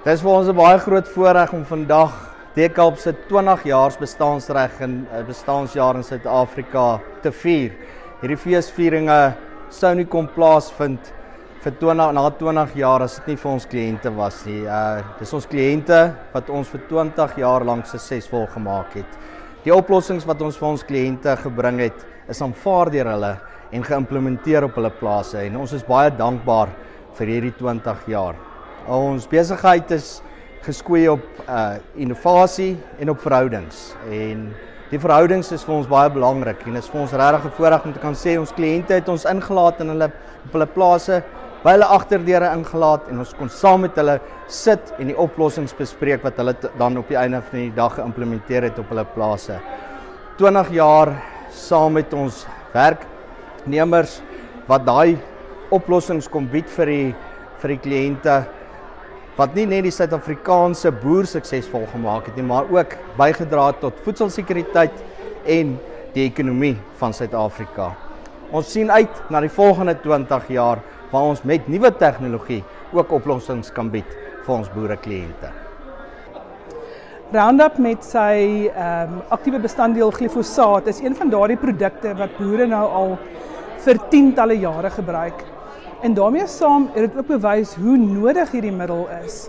Dit is vir ons 'n baie groot voorreg om vandag DKAP se 20 jaar bestaansreg en bestaансjaar in Suid-Afrika te vier. Hierdie feesvieringe sou nie kon plaasvind vir na 20 jaar as dit nie vir ons kliënte was nie. Dis ons kliënte wat ons vir 20 jaar lank suksesvol gemaak het. Die oplossings wat ons vir ons kliënte gebring het, is aanvaar deur hulle en geïmplementeer op hulle plase en ons is baie dankbaar vir hierdie 20 jaar. Ons besigheid is geskoei op innovasie en op verhoudings en die verhoudings is vir ons baie belangrik en is vir ons regtig 'n voorreg om te kan sê ons kliënte het ons ingelaat in op hulle plase, by hulle agterdeure ingelaat en ons kon saam met hulle sit en die oplossings bespreek wat hulle dan op die einde van die dag geïmplementeer het op hulle plase. 20 jaar saam met ons werknemers wat daai oplossings kon bied vir die kliënte wat nie net die Suid-Afrikaanse boer suksesvol gemaak het nie, maar ook bygedra het tot voedselsekuriteit en die ekonomie van Suid-Afrika. Ons sien uit na die volgende 20 jaar waar ons met nuwe tegnologie ook oplossings kan bied vir ons boerekliënte. Roundup met sy aktiewe bestanddeel glifosaat is een van daardie produkte wat boere nou al vir tientalle jare gebruik. En daarmee saam het dit ook bewys hoe nodig hierdie middel is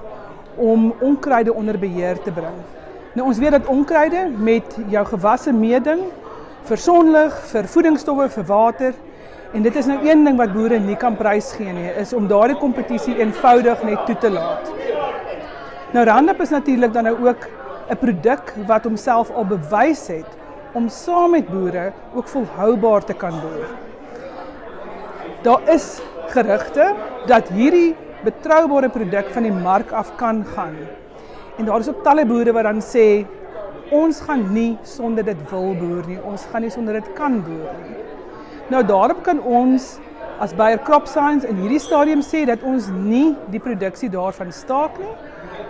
om onkruide onder beheer te bring. Nou ons weet dat onkruide met jou gewasse meeding, vir sonlig, vir voedingsstowwe, vir water, en dit is nou een ding wat boere nie kan prysgee nie, is om daardie kompetisie eenvoudig net toe te laat. Nou Roundup is natuurlik dan nou ook 'n produk wat homself al bewys het om saam met boere ook volhoubaar te kan boer. Daar is gerugte dat hierdie betroubare produk van die mark af kan gaan. En daar is ook talle boere wat dan sê, ons gaan nie sonder dit wil boer nie, ons gaan nie sonder dit kan boer nie. Nou daarop kan ons as Bayer Crop Science in hierdie stadium sê dat ons nie die produksie daarvan staak nie,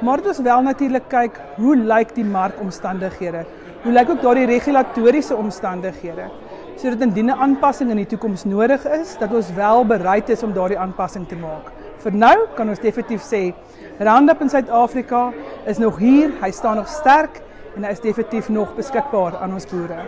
maar dat ons wel natuurlik kyk, hoe lyk die markomstandighede, hoe lyk ook daardie regulatoriese omstandighede, sodat indien 'n aanpassing in die toekoms nodig is, dat ons wel bereid is om daardie aanpassing te maak. Vir nou kan ons definitief sê, Roundup in Suid-Afrika is nog hier, hy staan nog sterk en hy is definitief nog beskikbaar aan ons boere.